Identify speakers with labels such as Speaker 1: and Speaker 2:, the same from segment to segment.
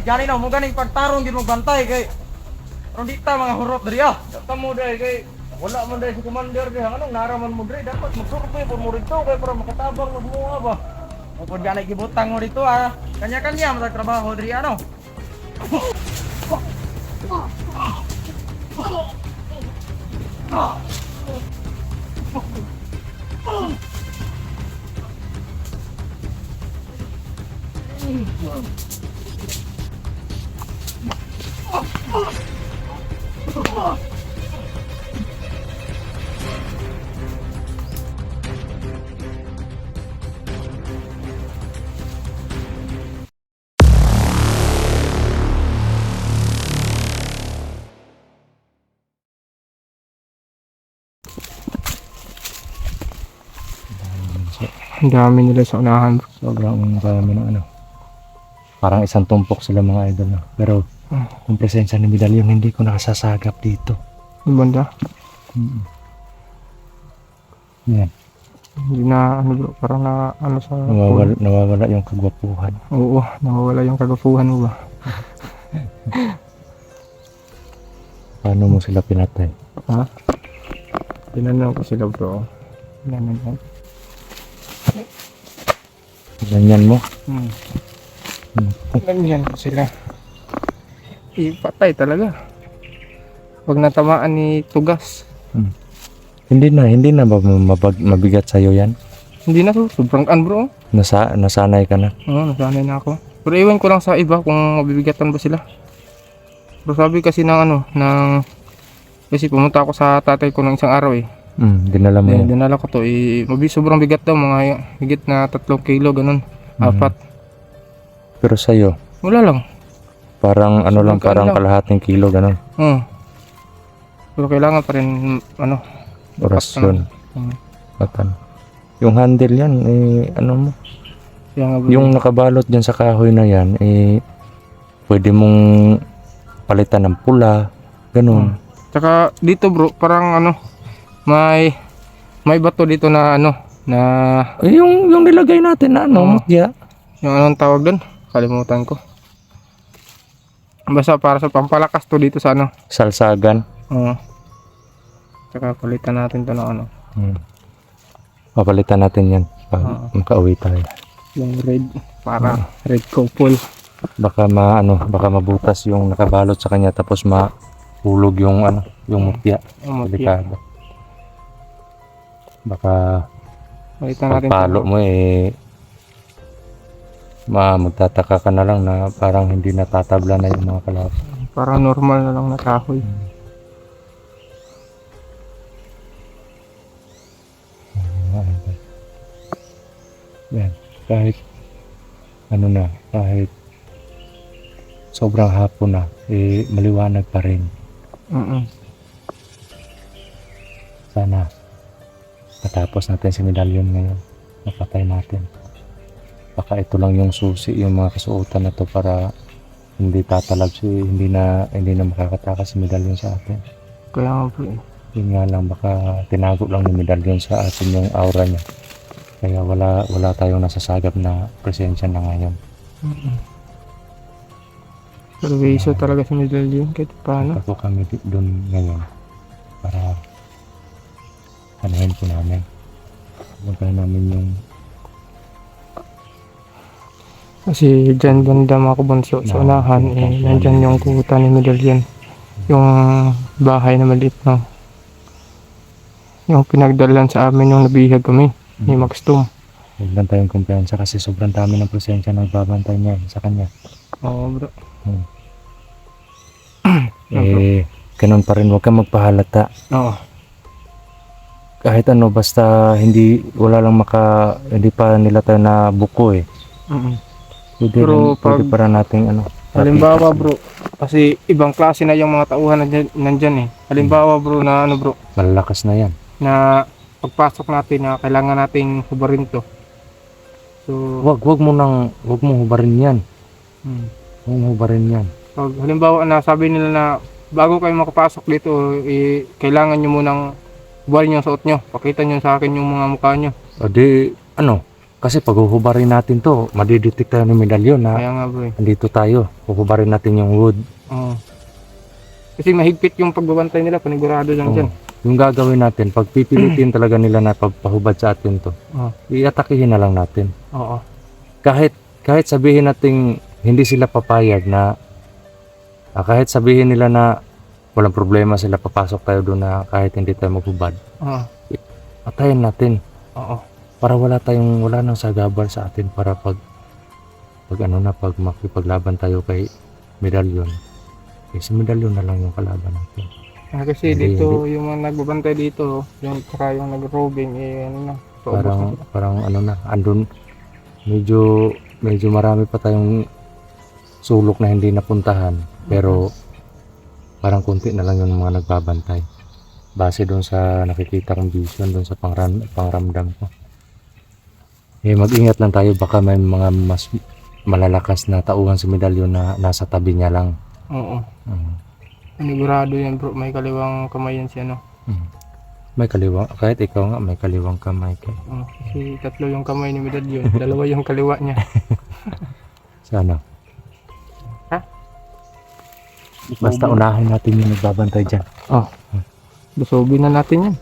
Speaker 1: Gani na mo ganing pagtarong gid mo bantay kay aron dita mga hurot diri ah. Tamo dai kay wala man dai si commander diha anong naraman mo diri dapat magsurvey po mo rito kay para makatabang magmuha ba. Kung gani gibutang mo dito ah. Kanya-kanya mo trabaho diri ano.
Speaker 2: Ang dami nila sa unahan.
Speaker 3: Sobrang dami ng ano. Parang isang tumpok sila mga idol. No? Pero yung presensya ni Medallion hindi ko nakasasagap dito.
Speaker 2: Yung banda.
Speaker 3: Yan.
Speaker 2: Hindi na ano bro, parang na ano sa
Speaker 3: Nawawala yung kagwapuhan.
Speaker 2: Oo, nawawala yung kagapuhan mo ba?
Speaker 3: Paano mo sila pinatay?
Speaker 2: Ha? Tinanong ko sila bro. Tinanong.
Speaker 3: Ganyan mo?
Speaker 2: Ganyan ko sila. Ipatay talaga. Pag natamaan ni Tugas.
Speaker 3: Hindi na ba mabigat sa'yo yan?
Speaker 2: Hindi na to, sobrang bro.
Speaker 3: Nasanay ka na?
Speaker 2: Oo, nasanay na ako. Pero iwan ko lang sa iba kung mabibigatan ba sila. Pero sabi kasi kasi pumunta ako sa tatay ko ng isang araw eh.
Speaker 3: Dinala mo yan?
Speaker 2: Dinala ko to eh. Sobrang bigat daw, mga higit na 3 kilo ganun. 4.
Speaker 3: Pero sa'yo?
Speaker 2: Wala lang.
Speaker 3: Parang ano lang,
Speaker 2: Sobrang
Speaker 3: parang kalahating kilo ganun.
Speaker 2: Pero kailangan pa rin
Speaker 3: Orasyon. Patan. Yung handle yan, ano mo? Yung nakabalot dyan sa kahoy na yan, pwede mong palitan ng pula, ganun.
Speaker 2: Tsaka dito bro, parang may bato dito na
Speaker 3: Yung nilagay natin na mutya.
Speaker 2: yung anong tawag doon? Kalimutan ko. Basta para sa pampalakas to dito sa
Speaker 3: Salsagan.
Speaker 2: Tsaka palitan natin to ng
Speaker 3: Papalitan natin yan pag makauwi tayo.
Speaker 2: yung red, para red couple.
Speaker 3: Baka baka mabutas yung nakabalot sa kanya tapos mahulog yung yung mutya. Delikado. Baka
Speaker 2: Palitan natin
Speaker 3: pagpalo mo magtataka ka na lang na parang hindi natatabla na yung mga kalaban.
Speaker 2: para normal na lang na kahoy.
Speaker 3: Yan, kahit kahit sobrang hapon na, maliwanag pa rin. Sana matapos natin si Medallion ngayon, mapatay natin. Baka ito lang yung susi, yung mga kasuotan na to para hindi tatalab hindi na makakatakas si Medallion sa atin.
Speaker 2: Kaya nga bro
Speaker 3: Yun nga lang, baka tinago lang ni Medallion sa atin yung aura niya. Kaya wala tayong nasasagap na presensya na ngayon.
Speaker 2: Servisyo talaga si Medallion kahit paano.
Speaker 3: Ako kami doon ngayon para hanahin po namin. Magkano namin yung
Speaker 2: Kasi dyan banda mga kabunso sa unahan nandyan yung kuta ni Medallion. Yung bahay na maliit yung pinagdalan sa amin yung nabihag kami ni Max Tom.
Speaker 3: Huwag lang tayong kumpiyansa kasi sobrang dami ng presensya nagbabantay niya sa kanya.
Speaker 2: Oo bro.
Speaker 3: Ganun pa rin, huwag kang magpahalata.
Speaker 2: Oo.
Speaker 3: Kahit basta hindi pa nila tayo na buko
Speaker 2: Pero
Speaker 3: pwede para nating
Speaker 2: halimbawa bro, kasi ibang klase na yung mga tauhan nandyan Halimbawa bro na bro,
Speaker 3: malalakas na yan.
Speaker 2: na pagpasok natin na kailangan nating hubarin to. So,
Speaker 3: Wag mo hubarin yan. Huwag mo hubarin yan.
Speaker 2: pag halimbawa na sabi nila na bago kayo makapasok dito, kailangan nyo munang hubarin yung suot nyo. Pakita nyo sa akin yung mga mukha nyo.
Speaker 3: O di, Kasi pag huhubarin natin to, madidetect tayo ng medalyon na
Speaker 2: Kaya nga bro eh.
Speaker 3: andito tayo. Huhubarin natin yung wood.
Speaker 2: Oo. Kasi mahigpit yung pagbabantay nila, panigurado lang
Speaker 3: Oo.
Speaker 2: dyan.
Speaker 3: Yung gagawin natin, pag pipilitin talaga nila na pagpahubad sa atin to,
Speaker 2: Oo.
Speaker 3: iatakihin na lang natin.
Speaker 2: Oo.
Speaker 3: Kahit sabihin natin hindi sila papayag na kahit sabihin nila na walang problema sila, papasok tayo doon na kahit hindi tayo maghubad,
Speaker 2: Oo.
Speaker 3: patayin natin
Speaker 2: Oo.
Speaker 3: para wala nang sagabal sa atin para pag makipaglaban tayo kay medalyon. Si medalyon na lang yung kalaban natin.
Speaker 2: Kasi
Speaker 3: Hindi,
Speaker 2: dito, yung mga nagbabantay dito, yung tsaka yung nag-roving, eh ano na, paubos na sila.
Speaker 3: Parang ano na, andun medyo marami pa tayong sulok na hindi napuntahan, pero parang konti na lang yung mga nagbabantay base doon sa nakikita kong vision, doon sa pangramdam ko. Mag-ingat lang tayo, baka may mga mas malalakas na tauhan sa medalyon na nasa tabi niya lang.
Speaker 2: Oo.
Speaker 3: Mm.
Speaker 2: Panigurado yan bro, may kaliwang kamay yan siya, no?
Speaker 3: Mm. May kaliwang, kahit ikaw nga may kaliwang kamay ka.
Speaker 2: Kasi tatlo yung kamay ni Medalyon, dalawa yung kaliwa niya.
Speaker 3: Sana.
Speaker 2: Ha?
Speaker 3: Basta unahin natin yung nagbabantay dyan.
Speaker 2: Oh. Busogin na natin yan.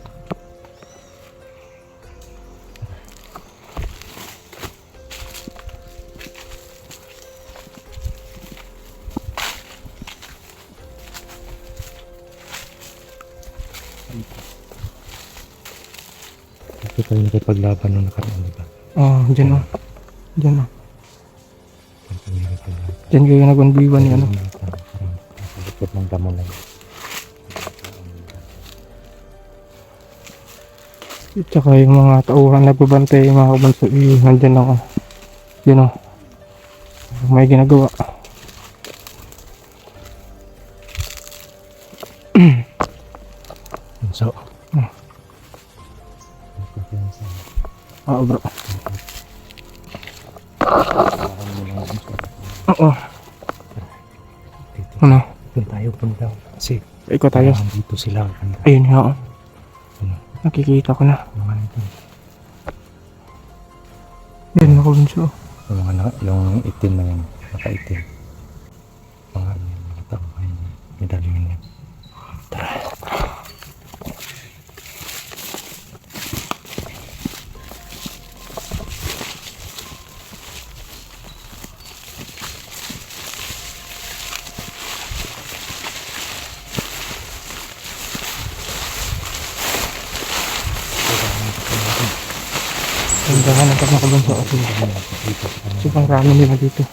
Speaker 3: Ito tayo nakipaglaban nung nakaraan, diba?
Speaker 2: Oh, dyan oh. Dyan oh.
Speaker 3: Ito tayo nakipaglaban.
Speaker 2: Dyan kayo nag-1v1 ni ano.
Speaker 3: Likod ng damo na yun.
Speaker 2: Tsaka yung mga tauhan nagbabantay, yung mga kabanso, nandyan ako. Yun oh. May ginagawa.
Speaker 3: So,
Speaker 2: Oo bro. Oo.
Speaker 3: dito.
Speaker 2: Ano?
Speaker 3: Doon tayo punta. Kasi
Speaker 2: Ikaw tayo.
Speaker 3: dito sila.
Speaker 2: Ayun nga oh.
Speaker 3: Ano?
Speaker 2: Nakikita ko na.
Speaker 3: Mga ito.
Speaker 2: Yan mga kabanso.
Speaker 3: Yung itim na yun. Nakaitim. Mga tao. Medalyon yan.
Speaker 2: Ganda nga ng mga kabanso. Sobrang rami nila dito.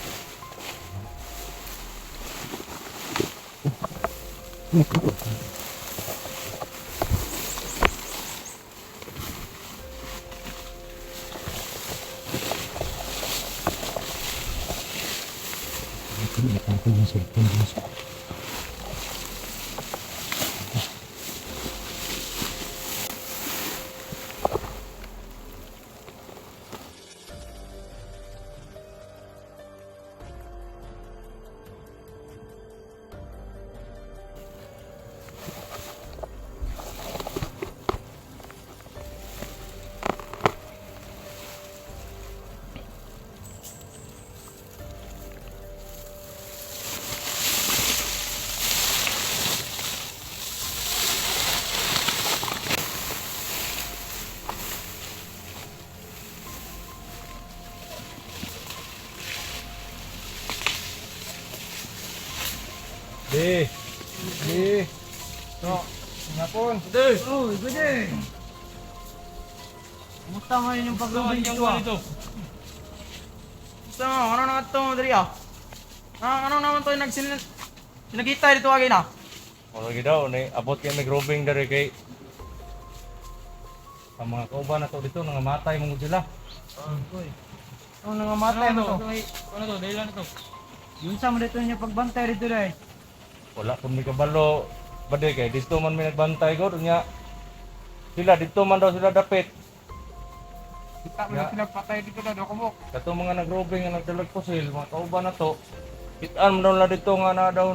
Speaker 2: No, ngapon.
Speaker 1: Oh, pwede. Kumusta ngayon yung pag-rubing dito? Gusto mo, ano na ito, Madri ah? Ano naman to yung sinagita dito agay na?
Speaker 3: Wala daw, abot yung nag-roving dari kay ang mga kauban na to dito, nangamatay mong sila.
Speaker 1: Ano nangamatay mo to?
Speaker 4: Ano to? Dahil ano to?
Speaker 1: Yun sa mo dito niya pagbantay dito dahil.
Speaker 3: Wala kung may kabalo, bade kay dito man may nagbantay ko, nya sila dito man daw sila dapit.
Speaker 2: Kita mo na sila patay dito na dokumok.
Speaker 3: Kato mga nag-roving nga nagdalag pusil, mga kauban na to, kitaan mo daw na dito nga na daw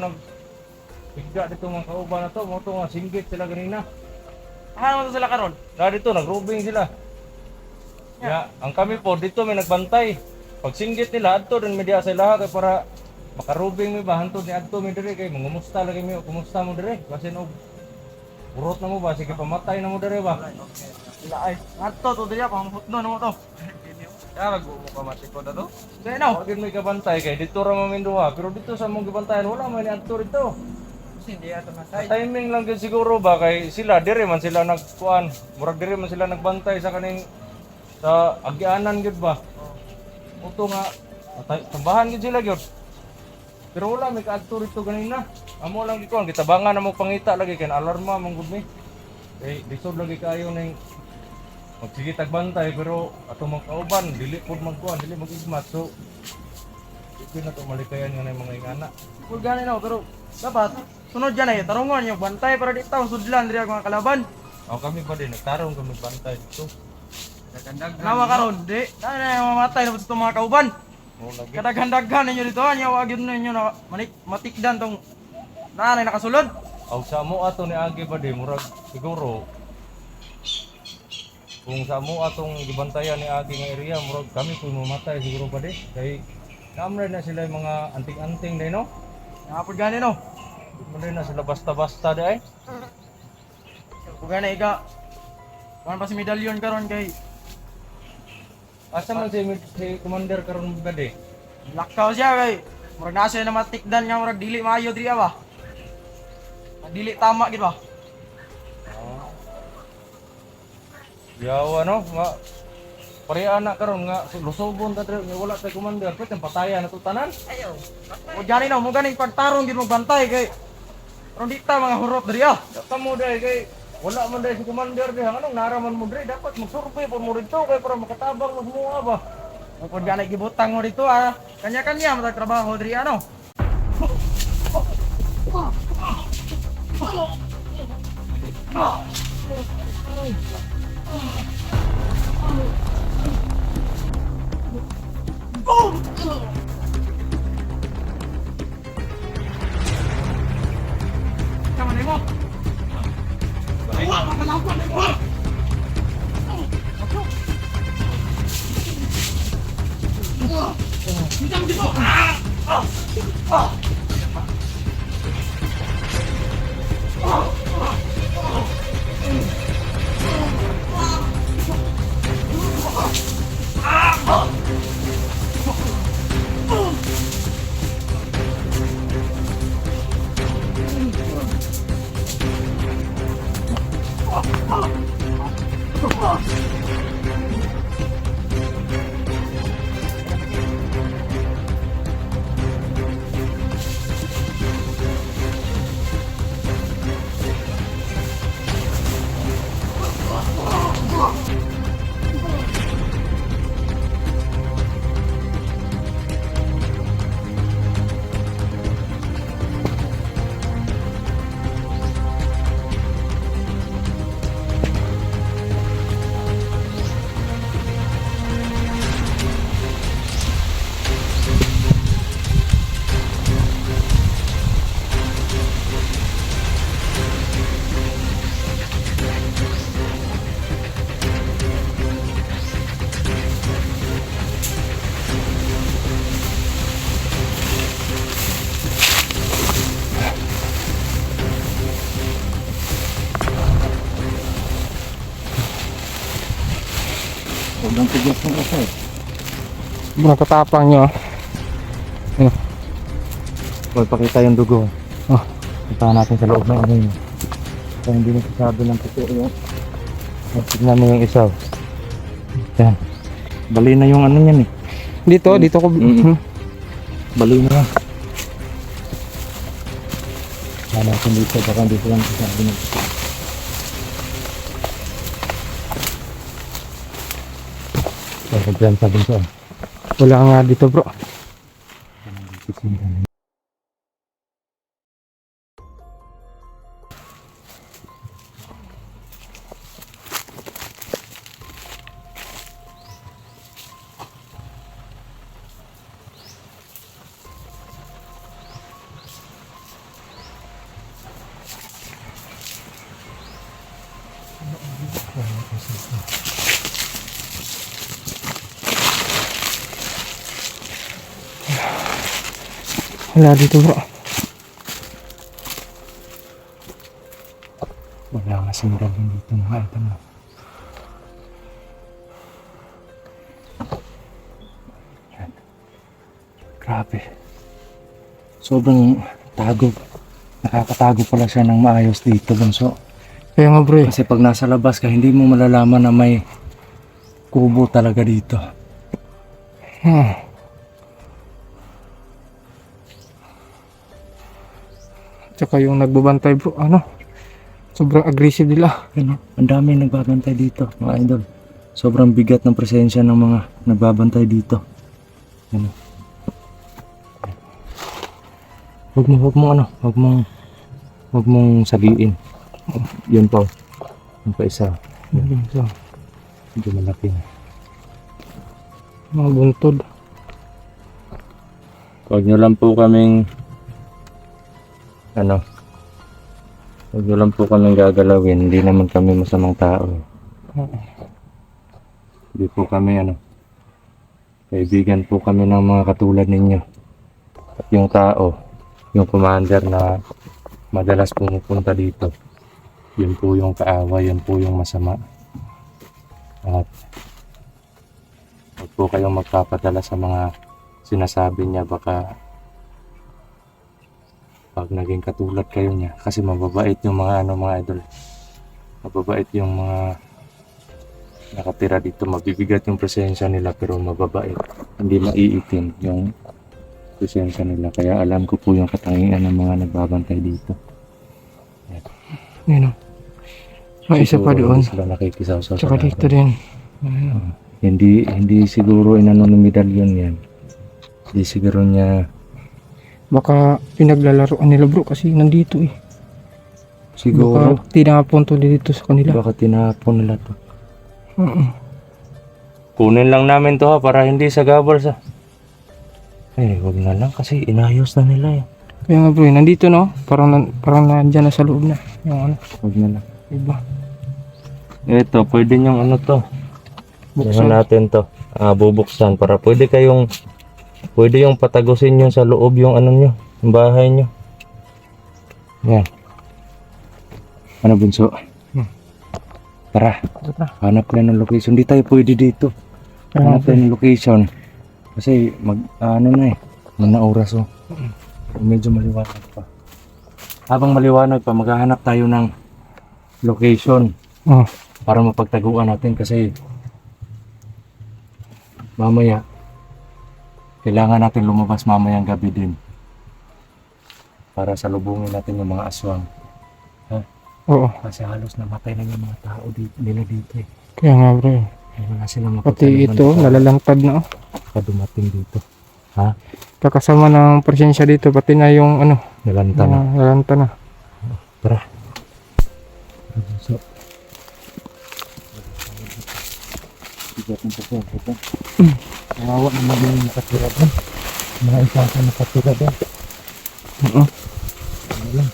Speaker 3: bigla dito mga kauban na to, mga to nga singgit sila ganina.
Speaker 1: Ano mo to sila karon?
Speaker 3: Na dito, nag-roving sila.
Speaker 1: Ya, ang kami po dito may nagbantay. Pag singgit nila adto din media sa ilaha kay para makarubing mi ba hantod ni adto mi dire kay mangumusta lagi mi kumusta mo dire kasi no urot na mo ba sige pamatay na mo dire ba. Sila ay adto to dire pamutno na mo to. Ya mag mo pamati ko na to. Dai na. Wag may kabantay kay dito ra maminduha pero dito sa mong gibantayan wala man ni adto dito. Hindi ato masay. Timing lang gyud siguro ba kay sila dire man sila nagkuan, murag dire man sila nagbantay sa kaning sa agianan gyud ba. Uto nga tambahan gyud sila gyud. Pero wala may kaadto rito ganina. Amo lang gikuan gitabangan na mo pangita lagi kay alarma man gud mi. Kay lisod lagi kayo ning magsige tagbantay pero ato mga kauban dili pud magkuan dili magigmat so hindi na to malikayan nga na mga ingana. Pud gani na pero dapat sunod dyan ay tarungon yung bantay para di taw sudlan diri ang mga kalaban. O kami pa din nagtarong kami bantay dito. Nawa karon di na mamatay na pud mga kauban. Kadaghan-daghan ninyo dito, anya wag yun ninyo na matikdan tong nanay nakasulod. Aw sa mo ato ni agi ba di murag siguro kung sa mo atong gibantayan ni agi nga area murag kami kung mamatay siguro pa di kay namre na sila yung mga anting-anting day no. Napod gani no. Muna na sila basta-basta day. Kung gani iga kuan pa si medalyon karon kay asa man si commander karon gadi? Lakaw siya kay murag nasa na matikdan nga murag dili maayo diri ba. Dili tama gid ba? Yawa no, nga pareha na karon nga lusogon ta diri nga wala tay commander pwede patayan na to tanan. Ayo. O gani no, mo ganing pagtarong gid mo bantay kay karon di ta mga hurot diri ah. Kamo dai kay wala man dai si commander diha anong naraman mo diri dapat magsurvey pud mo dito kay para makatabang mo semua ba. Pag ganay gibutang mo dito ah. Kanya-kanya matag trabaho diri ano. Kamu mo.
Speaker 3: Sobrang tigas ng isa eh.
Speaker 2: Nakatapang nyo.
Speaker 3: Magpakita yung dugo.
Speaker 2: Oh.
Speaker 3: Puntahan natin sa loob ng ano yun. Kaya hindi nasasabi ng totoo yung tignan mo yung isaw. Yan. Bali na yung ano yan eh.
Speaker 2: Dito ko.
Speaker 3: Bali na yan. Kaya natin dito. Baka dito lang sasabi ng totoo. Kaya dyan sabi ko.
Speaker 2: Wala nga dito bro. Wala dito bro.
Speaker 3: Wala nga sandalin dito mga idol. Yan. Grabe. Sobrang tago. Nakakatago pala siya ng maayos dito, bunso.
Speaker 2: Kaya nga bro eh.
Speaker 3: Kasi pag nasa labas ka, hindi mo malalaman na may kubo talaga dito.
Speaker 2: Tsaka yung nagbabantay bro, ano? Sobrang aggressive nila.
Speaker 3: Ano? Ang dami nagbabantay dito, mga idol. Sobrang bigat ng presensya ng mga nagbabantay dito. Ano? Huwag mong sabihin. Yun pa. Yung pa isa.
Speaker 2: So,
Speaker 3: Medyo malaki na.
Speaker 2: mga buntod.
Speaker 3: Huwag nyo lang po kaming huwag nyo lang po kaming gagalawin. Hindi naman kami masamang tao. Hindi po kami kaibigan po kami ng mga katulad ninyo. At yung tao, yung commander na madalas pumupunta dito, yun po yung kaaway, yun po yung masama. At huwag po kayong magpapadala sa mga sinasabi niya, baka pag naging katulad kayo niya, kasi mababait yung mga mga idol, mababait yung mga nakatira dito, mabibigat yung presensya nila pero mababait, hindi maiitim yung presensya nila. Kaya alam ko po yung katangian ng mga nagbabantay dito.
Speaker 2: Yun o. May isa pa
Speaker 3: Siguro
Speaker 2: doon.
Speaker 3: hindi sila nakikisaw-saw
Speaker 2: Tsaka
Speaker 3: sa
Speaker 2: dito
Speaker 3: laban.
Speaker 2: din. Ayun.
Speaker 3: Hindi siguro inano ng medalyon yan. Hindi siguro niya,
Speaker 2: Baka pinaglalaroan nila bro kasi nandito eh.
Speaker 3: siguro
Speaker 2: Baka tinapon to dito sa kanila.
Speaker 3: baka tinapon nila to.
Speaker 2: Oo.
Speaker 3: Kunin lang namin to ha, para hindi sa gabal sa. Huwag na lang kasi inayos na nila eh.
Speaker 2: Kaya nga bro, nandito no? Parang nandyan na sa loob na. Yung ano,
Speaker 3: Huwag na lang.
Speaker 2: iba.
Speaker 3: Ito, pwede niyong to. Buksan
Speaker 2: Buksan.
Speaker 3: natin to. Bubuksan para pwede yung patagusin nyo sa loob yung nyo, yung bahay nyo. Yan. Ano bunso? Tara,
Speaker 2: Tara.
Speaker 3: hanap tayo ng location. Di tayo pwede dito.
Speaker 2: Kaya nga
Speaker 3: Hanap
Speaker 2: bro.
Speaker 3: tayo ng location. Kasi na oras oh. Medyo maliwanag pa. Habang maliwanag pa, maghahanap tayo ng location
Speaker 2: Oh.
Speaker 3: para mapagtaguan natin kasi mamaya kailangan natin lumabas mamayang gabi din para salubungin natin yung mga aswang.
Speaker 2: Oo.
Speaker 3: Kasi halos namatay na yung mga tao nila dito eh.
Speaker 2: Kaya nga bro.
Speaker 3: Kaya wala silang
Speaker 2: Pati
Speaker 3: mapagtaguan
Speaker 2: ito, nalalantad na oh.
Speaker 3: pa dumating dito.
Speaker 2: Kakasama ng presensya dito, pati na yung ano,
Speaker 3: Nalanta na.
Speaker 2: nalanta na.
Speaker 3: Tara. So, bigat ng pasok ito. Kawawa naman yung nakatira doon. Mga isa sa nakatira doon.
Speaker 2: Oo.
Speaker 3: Ano lang.